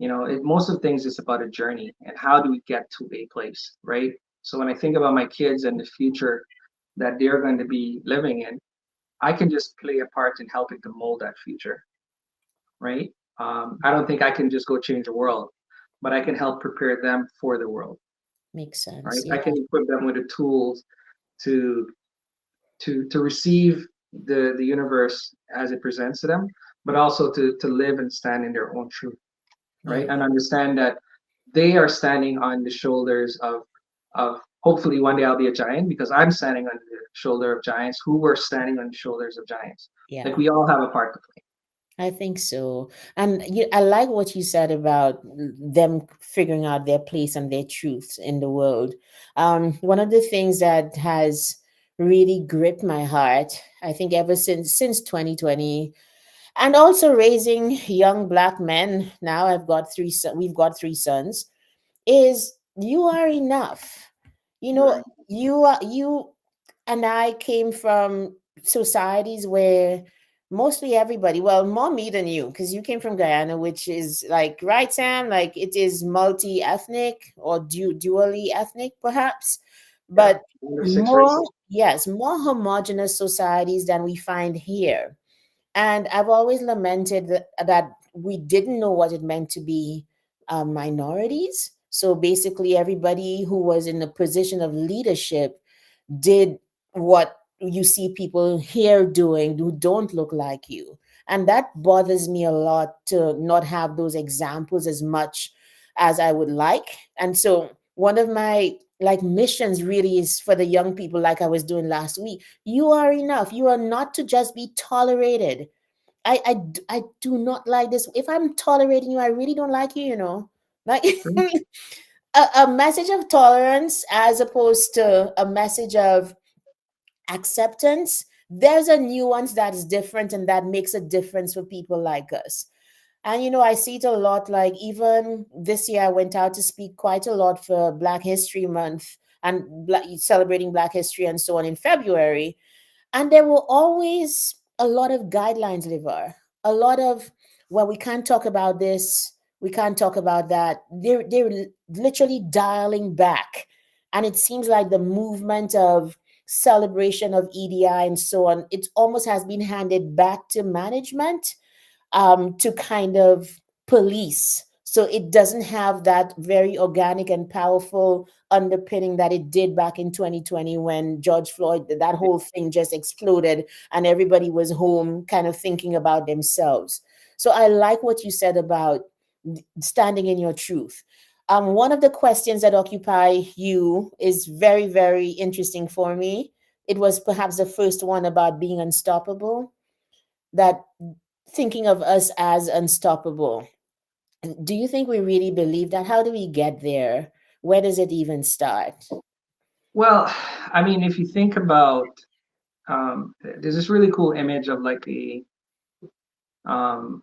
Speaker 2: Most of things is about a journey and how do we get to a place, right? So when I think about my kids and the future that they're going to be living in, I can just play a part in helping to mold that future, right? I don't think I can just go change the world, but I can help prepare them for the world,
Speaker 1: Makes
Speaker 2: right?
Speaker 1: sense.
Speaker 2: I
Speaker 1: Yeah.
Speaker 2: can equip them with the tools to to receive the universe as it presents to them, but also to live and stand in their own truth, right?
Speaker 1: Yeah.
Speaker 2: And understand that they are standing on the shoulders of hopefully one day I'll be a giant because I'm standing on the shoulder of giants who were standing on the shoulders of giants. Like
Speaker 1: Yeah.
Speaker 2: we all have a part to play.
Speaker 1: I think so. And I like what you said about them figuring out their place and their truths in the world. One of the things that has really gripped my heart, I think ever since 2020, and also raising young Black men. Now we've got three sons. Is you are enough. You know,
Speaker 2: Right.
Speaker 1: you and I came from societies where mostly everybody, well, more me than you, because you came from Guyana, which is like, right, Sam? Like it is multi ethnic or dually ethnic, perhaps,
Speaker 2: Yeah.
Speaker 1: but
Speaker 2: One of six
Speaker 1: more,
Speaker 2: races.
Speaker 1: yes, more homogenous societies than we find here. And I've always lamented that we didn't know what it meant to be minorities. So basically, everybody who was in a position of leadership did what you see people here doing who don't look like you. And that bothers me a lot, to not have those examples as much as I would like. And so one of my like missions really is for the young people, like I was doing last week. You are enough. You are not to just be tolerated. I do not like this. If I'm tolerating you, I really don't like you, like
Speaker 2: True.
Speaker 1: a message of tolerance as opposed to a message of acceptance. There's a nuance that is different, and that makes a difference for people like us. And I see it a lot. Like even this year, I went out to speak quite a lot for Black History Month and celebrating Black history and so on in February. And there were always a lot of guidelines, Liver. A lot of, well, we can't talk about this, we can't talk about that. They're literally dialing back. And it seems like the movement of celebration of EDI and so on, it almost has been handed back to management, to kind of police. So it doesn't have that very organic and powerful underpinning that it did back in 2020 when George Floyd, that whole thing just exploded and everybody was home kind of thinking about themselves. So I like what you said about standing in your truth. One of the questions that occupy you is very, very interesting for me. It was perhaps the first one about being unstoppable, that thinking of us as unstoppable. Do you think we really believe that? How do we get there? Where does it even start?
Speaker 2: Well, I mean, if you think about, there's this really cool image of um,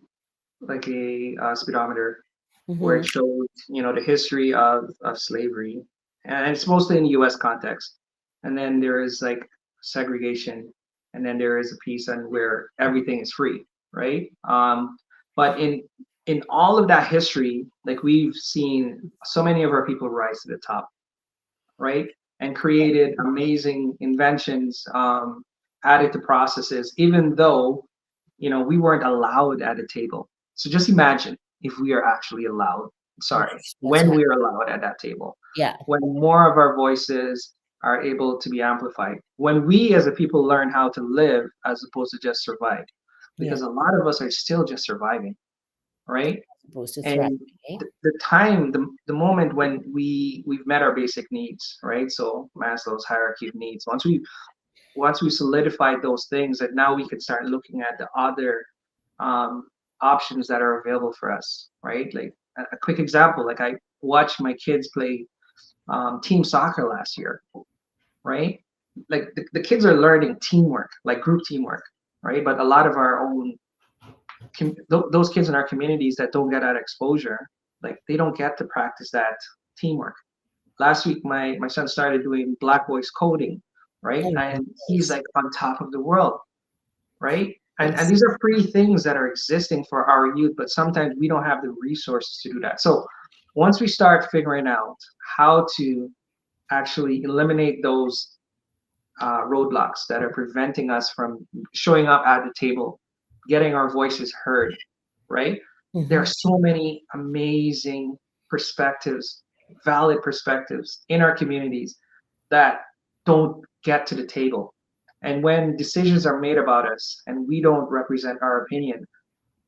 Speaker 2: speedometer where
Speaker 1: Mm-hmm.
Speaker 2: it shows, the history of slavery, and it's mostly in the U.S. context. And then there is like segregation, and then there is a piece on where everything is free, right? But in all of that history, like we've seen so many of our people rise to the top, right? And created amazing inventions, added to processes, even though we weren't allowed at a table. So just imagine if we are actually allowed, sorry,
Speaker 1: Yes, that's
Speaker 2: when
Speaker 1: right.
Speaker 2: we are allowed at that table,
Speaker 1: Yeah,
Speaker 2: when more of our voices are able to be amplified, when we as a people learn how to live as opposed to just survive,
Speaker 1: yeah.
Speaker 2: because a lot of us are still just surviving, right?
Speaker 1: Supposed to thrive.
Speaker 2: And
Speaker 1: Eh?
Speaker 2: the time, the moment when we've met our basic needs, right? So Maslow's hierarchy of needs. Once we solidified those things, that now we can start looking at the other um, options that are available for us, right? Like a quick example, like I watched my kids play team soccer last year, right? Like the kids are learning teamwork, like group teamwork, right? But a lot of our own those kids in our communities that don't get that exposure, like they don't get to practice that teamwork. Last week, my son started doing black boys coding, right?
Speaker 1: Oh,
Speaker 2: And he's
Speaker 1: nice.
Speaker 2: like on top of the world, right? And
Speaker 1: Yes.
Speaker 2: these are free things that are existing for our youth, but sometimes we don't have the resources to do that. So once we start figuring out how to actually eliminate those roadblocks that are preventing us from showing up at the table, getting our voices heard, right? There are
Speaker 1: Mm-hmm.
Speaker 2: so many amazing perspectives, valid perspectives in our communities that don't get to the table. And when decisions are made about us and we don't represent our opinion,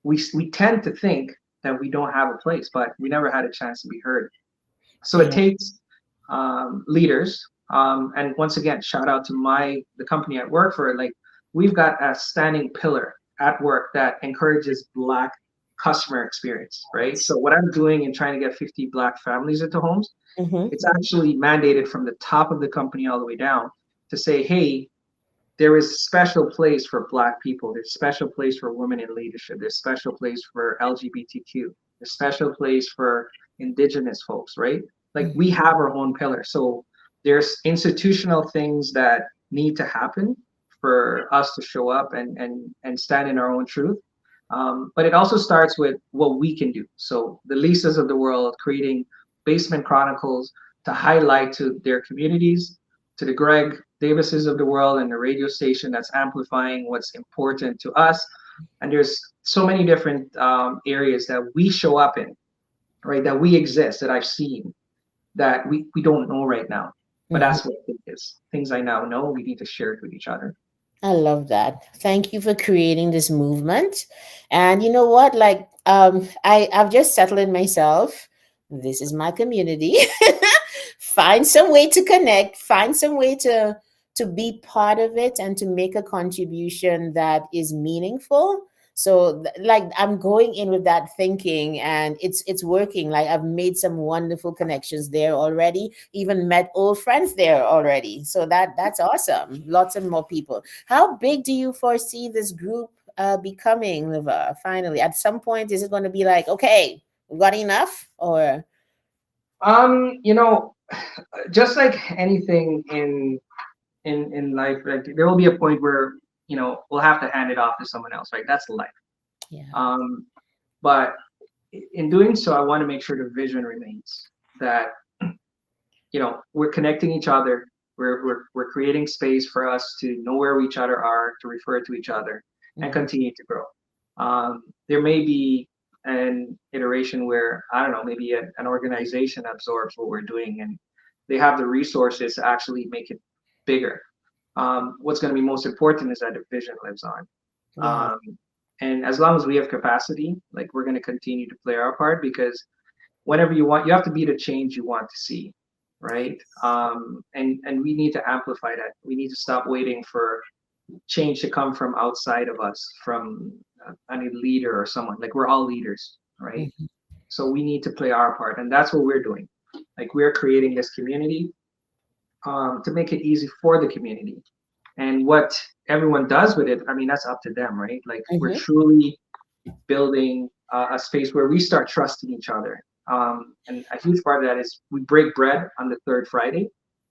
Speaker 2: we tend to think that we don't have a place, but we never had a chance to be heard. So it
Speaker 1: Yeah.
Speaker 2: takes leaders, and once again, shout out to the company I work for. Like we've got a standing pillar at work that encourages Black customer experience, right? So what I'm doing in trying to get 50 Black families into homes,
Speaker 1: Mm-hmm.
Speaker 2: it's actually mandated from the top of the company all the way down to say, hey, there is a special place for Black people. There's a special place for women in leadership. There's a special place for LGBTQ. There's a special place for Indigenous folks, right? Like we have our own pillar. So there's institutional things that need to happen for us to show up and stand in our own truth. But it also starts with what we can do. So the Lisas of the world creating Basement Chronicles to highlight to their communities, to the Greg Davises of the world and the radio station that's amplifying what's important to us. And there's so many different areas that we show up in, right? That we exist, that I've seen, that we don't know right now. But
Speaker 1: Mm-hmm.
Speaker 2: that's what it is. Things I now know, we need to share it with each other.
Speaker 1: I love that. Thank you for creating this movement. And you know what? Like, I've just settled in myself. This is my community. Find some way to connect, find some way to be part of it and to make a contribution that is meaningful. So like I'm going in with that thinking and it's working. Like I've made some wonderful connections there already, even met old friends there already. So that's awesome. Lots of more people. How big do you foresee this group becoming, Liva? Finally, at some point, is it going to be like, okay, we've got enough, or
Speaker 2: You know, just like anything in life, like there will be a point where we'll have to hand it off to someone else, right? That's life.
Speaker 1: Yeah.
Speaker 2: Um, but in doing so, I want to make sure the vision remains that we're connecting each other. We're creating space for us to know where each other are, to refer to each other, and
Speaker 1: Mhm.
Speaker 2: continue to grow. There may be an iteration where, I don't know, maybe an organization absorbs what we're doing and they have the resources to actually make it bigger. What's going to be most important is that the vision lives on.
Speaker 1: Yeah.
Speaker 2: Um, and as long as we have capacity, like we're going to continue to play our part, because whenever you have to be the change you want to see, right? And we need to amplify that. We need to stop waiting for change to come from outside of us, from any leader or someone. Like we're all leaders, right?
Speaker 1: Mhm.
Speaker 2: So we need to play our part, and that's what we're doing. Like we're creating this community, to make it easy for the community. And what everyone does with it, I mean, that's up to them, right? Like we're
Speaker 1: Mhm.
Speaker 2: truly building a space where we start trusting each other. And a huge part of that is we break bread on the third Friday,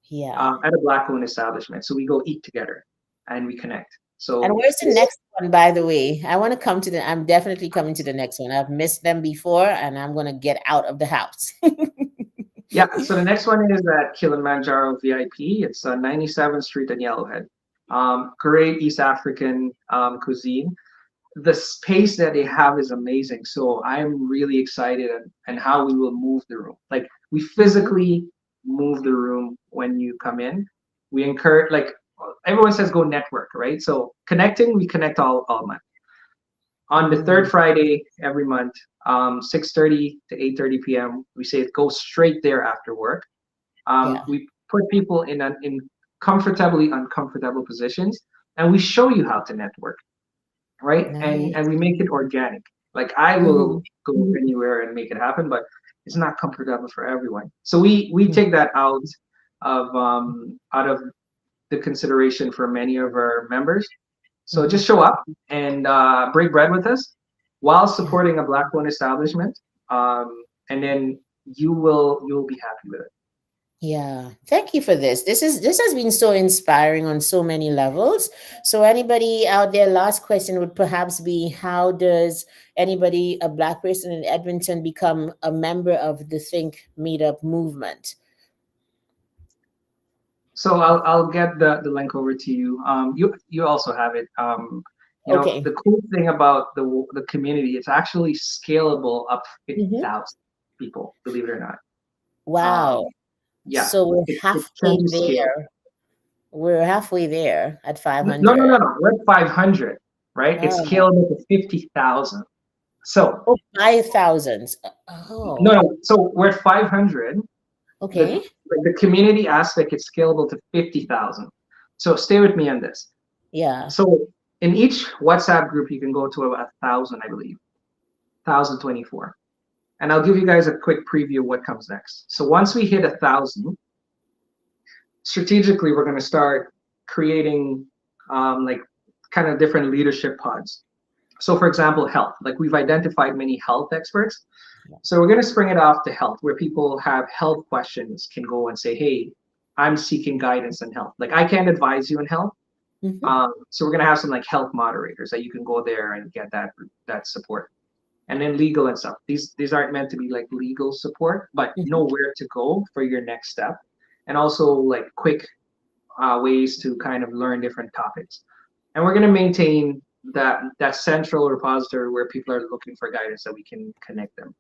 Speaker 1: Yeah.
Speaker 2: at a Black-owned establishment. So we go eat together and we connect.
Speaker 1: And
Speaker 2: So
Speaker 1: where's the next one, by the way? I want to come to the, I'm definitely coming to the next one. I've missed them before and I'm going to get out of the house.
Speaker 2: yeah, so the next one is at Kilimanjaro VIP. It's 97th Street and Yellowhead. Great East African cuisine. The space that they have is amazing. So I'm really excited and how we will move the room. Like we
Speaker 1: Mhm.
Speaker 2: physically move the room when you come in. We encourage, like everyone says, go network, right? So connecting, we connect all month. On the third
Speaker 1: Mm.
Speaker 2: Friday every month, 6:30 to 8:30 p.m. We say go straight there after work.
Speaker 1: Yeah.
Speaker 2: We put people in comfortably uncomfortable positions, and we show you how to network, right? And
Speaker 1: Nice.
Speaker 2: we make it organic. Like I
Speaker 1: Mhm.
Speaker 2: will go anywhere and make it happen, but it's not comfortable for everyone. So we take that out of the consideration for many of our members. So
Speaker 1: Mhm.
Speaker 2: just show up and break bread with us while
Speaker 1: Yeah.
Speaker 2: supporting a Black-owned establishment, and then you'll be happy with it.
Speaker 1: Yeah, thank you for this. This has been so inspiring on so many levels. So anybody out there, last question would perhaps be, how does anybody, a black person in Edmonton, become a member of the Think Meetup movement?
Speaker 2: So I'll get the link over to you. You also have it.
Speaker 1: Okay.
Speaker 2: The cool thing about the community, it's actually scalable up
Speaker 1: Hmm.
Speaker 2: 50,000 people, believe it or not.
Speaker 1: Wow.
Speaker 2: Yeah,
Speaker 1: So we're
Speaker 2: it can
Speaker 1: halfway
Speaker 2: be scaled.
Speaker 1: there. We're halfway there at
Speaker 2: No, no,
Speaker 1: 500.
Speaker 2: no, no. We're at 500, right? It's
Speaker 1: Oh,
Speaker 2: scalable to 50,000. So
Speaker 1: oh, 5,000.
Speaker 2: no,
Speaker 1: Oh,
Speaker 2: no. So we're at 500. The
Speaker 1: okay.
Speaker 2: the community aspect is scalable to 50,000. So stay with me on this.
Speaker 1: Yeah.
Speaker 2: So in each WhatsApp group, you can go to about 1,000, I believe, 1,024. And I'll give you guys a quick preview of what comes next. So once we hit 1,000, strategically, we're going to start creating, like kind of different leadership pods. So for example, health, like we've identified many health experts. So we're going to spring it off to health, where people have health questions can go and say, hey, I'm seeking guidance on health. Like I can't advise you on health.
Speaker 1: Hmm.
Speaker 2: So we're going to have some like health moderators that you can go there and get that support. And then legal and stuff. These aren't meant to be like legal support, but know
Speaker 1: Hmm.
Speaker 2: where to go for your next step, and also like quick ways to kind of learn different topics. And we're going to maintain that central repository where people are looking for guidance, that we can connect them.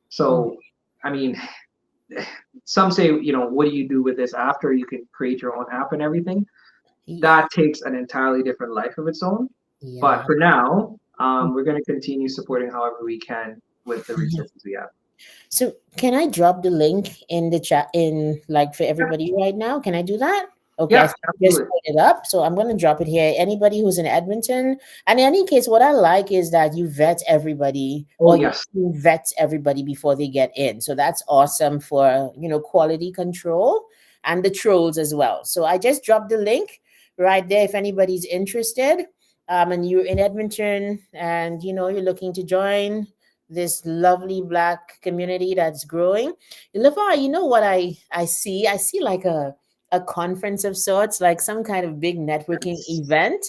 Speaker 2: So, I mean, some say, what do you do with this after? You can create your own app and everything. That takes an entirely different life of its own. But
Speaker 1: Yeah.
Speaker 2: for now, we're going to continue supporting however we can with the
Speaker 1: Yeah.
Speaker 2: resources we have.
Speaker 1: So can I drop the link in the chat, in like for everybody right now? Can I do that? Okay, I
Speaker 2: Yeah,
Speaker 1: think I just
Speaker 2: absolutely.
Speaker 1: put it up. So I'm gonna drop it here. Anybody who's in Edmonton, and in any case, what I like is that you vet everybody,
Speaker 2: Oh,
Speaker 1: or
Speaker 2: yes.
Speaker 1: you vet everybody before they get in. So that's awesome for, quality control and the trolls as well. So I just dropped the link right there if anybody's interested. And you're in Edmonton and you're looking to join, this lovely Black community that's growing. Levar, you know what I see? I see like a conference of sorts, like some kind of big networking
Speaker 2: Yes.
Speaker 1: event.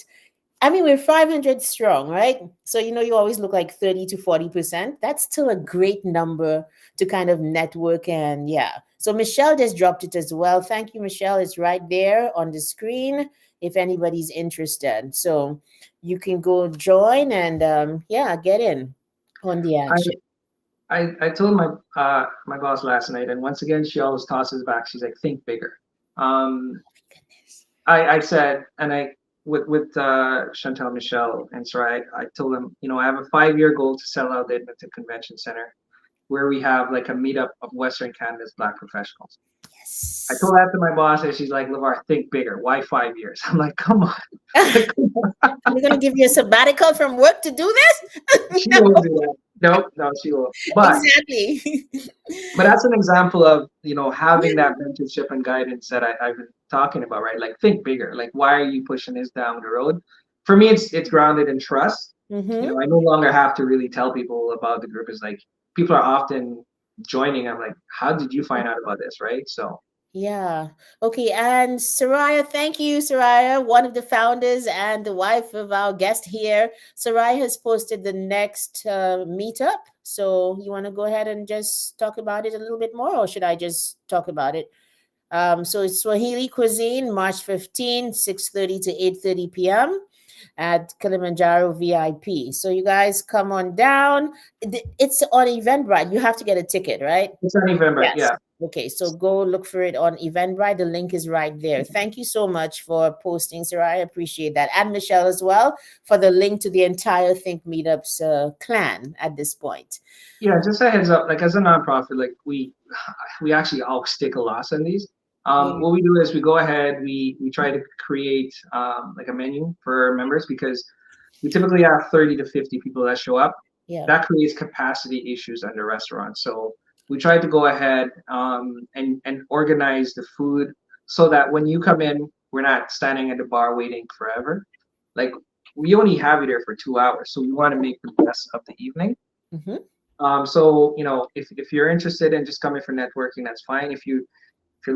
Speaker 1: I mean, we're 500 strong, right? So, you always look like 30 to 40%. That's still a great number to kind of network. And yeah. So, Michelle just dropped it as well. Thank you, Michelle. It's right there on the screen if anybody's interested. So, you can go join and, yeah, get in on the
Speaker 2: I,
Speaker 1: action.
Speaker 2: I told my boss last night, and once again, she always tosses back. She's like, think bigger. Um,
Speaker 1: Goodness.
Speaker 2: I said, and I with Chantal, Michelle, and Sarai, I told them, I have a 5-year goal to sell out the Edmonton Convention Center, where we have like a meetup of Western Canada's Black professionals. I
Speaker 1: Yes.
Speaker 2: told that to my boss, and she's like, "Levar, think bigger. Why 5 years?" I'm like, "Come on." Like,
Speaker 1: You're going to give you a sabbatical from work to do this?
Speaker 2: she
Speaker 1: No,
Speaker 2: won't do that. Nope, no, she won't.
Speaker 1: exactly.
Speaker 2: But that's an example of having that mentorship and guidance that I've been talking about, right? Like think bigger. Like why are you pushing this down the road? For me, it's grounded in trust.
Speaker 1: Mm-hmm.
Speaker 2: I no longer have to really tell people about the group. It's like people are often joining. I'm like, how did you find out about this, right? So
Speaker 1: Yeah. Okay. And Soraya, thank you, Soraya, one of the founders and the wife of our guest here. Soraya has posted the next meetup. So you want to go ahead and just talk about it a little bit more, or should I just talk about it? So it's Swahili Cuisine, March 15, 6:30 to 8:30 p.m. at Kilimanjaro VIP. So you guys come on down. It's on Eventbrite. You have to get a ticket, right?
Speaker 2: it's on November.
Speaker 1: Yes.
Speaker 2: Yeah.
Speaker 1: Okay, so go look for it on Eventbrite. The link is right there. Thank you so much for posting, Sarah. I appreciate that. And Michelle as well for the link to the entire Think Meetups clan at this point.
Speaker 2: Yeah, just a heads up, like as a nonprofit, like we actually always take a loss on these.
Speaker 1: Yeah.
Speaker 2: What we do is we go ahead, we try to create like a menu for our members because we typically have 30 to 50 people that show up.
Speaker 1: Yeah.
Speaker 2: That creates capacity issues under restaurants. So we try to go ahead and organize the food so that when you come in, we're not standing at the bar waiting forever. Like we only have you there for 2 hours, so we want to make the best of the evening.
Speaker 1: Mm-hmm.
Speaker 2: So if you're interested in just coming for networking, that's fine. If you're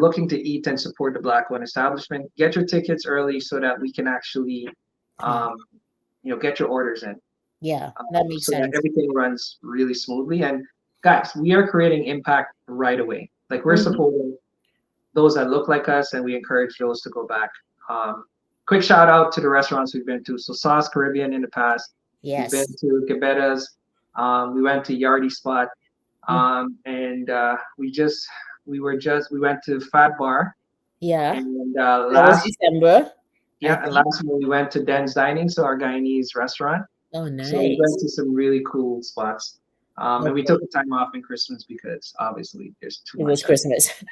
Speaker 2: looking to eat and support the Black One establishment, get your tickets early so that we can actually,
Speaker 1: Yeah.
Speaker 2: um, get your orders in,
Speaker 1: Yeah. That makes
Speaker 2: so that
Speaker 1: sense.
Speaker 2: everything runs really smoothly. And guys, we are creating impact right away. Like we're
Speaker 1: Mm-hmm.
Speaker 2: supporting those that look like us, and we encourage those to go back. Quick shout out to the restaurants we've been to. So Sauce Caribbean in the past. We've been
Speaker 1: Yes.
Speaker 2: to Gabetta's. We went to Yardy Spot.
Speaker 1: Mm.
Speaker 2: And we went to Fat Bar,
Speaker 1: Yeah.
Speaker 2: and
Speaker 1: That was
Speaker 2: last
Speaker 1: December, I
Speaker 2: yeah, and
Speaker 1: think.
Speaker 2: last one we went to Den's Dining, so our Guyanese restaurant.
Speaker 1: Oh,
Speaker 2: So we went
Speaker 1: nice.
Speaker 2: to some really cool spots. And we
Speaker 1: Okay.
Speaker 2: took the time off in Christmas because obviously there's too
Speaker 1: It
Speaker 2: much
Speaker 1: was
Speaker 2: going.
Speaker 1: Christmas.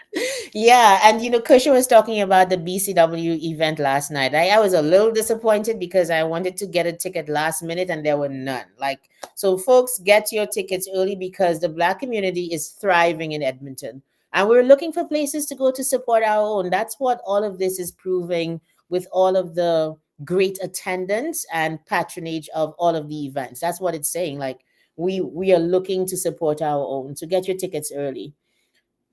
Speaker 1: Yeah. And, Kusha was talking about the BCW event last night. I was a little disappointed because I wanted to get a ticket last minute and there were none. Like, so folks, get your tickets early because the Black community is thriving in Edmonton. And we're looking for places to go to support our own. That's what all of this is proving with all of the great attendance and patronage of all of the events. That's what it's saying. Like, we are looking to support our own. So get your tickets early.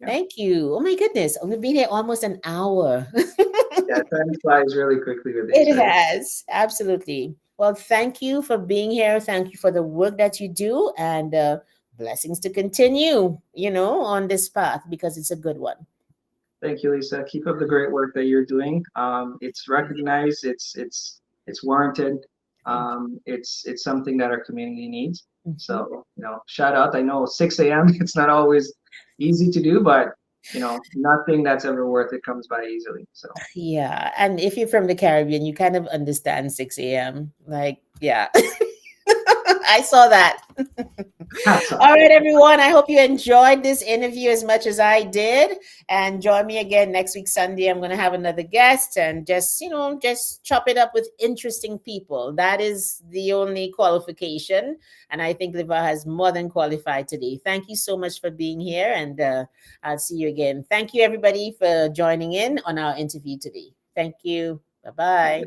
Speaker 2: Yeah,
Speaker 1: Thank you. Oh my goodness. We've been here almost an hour.
Speaker 2: yeah, time flies really quickly with these,
Speaker 1: It
Speaker 2: right?
Speaker 1: has. Absolutely. Well, thank you for being here. Thank you for the work that you do and blessings to continue, on this path because it's a good one.
Speaker 2: Thank you, Lisa. Keep up the great work that you're doing. It's recognized. It's warranted.
Speaker 1: Thank
Speaker 2: It's something that our community needs.
Speaker 1: you. Mhm.
Speaker 2: So shout out. I know 6 a.m. It's not always easy to do, but nothing that's ever worth it comes by easily. So
Speaker 1: Yeah. And if you're from the Caribbean, you kind of understand 6 a.m. Like, yeah. I saw that.
Speaker 2: hats off.
Speaker 1: All right, everyone. I hope you enjoyed this interview as much as I did. And join me again next week, Sunday. I'm going to have another guest and just chop it up with interesting people. That is the only qualification. And I think Liva has more than qualified today. Thank you so much for being here. And I'll see you again. Thank you, everybody, for joining in on our interview today. Thank you. Bye bye.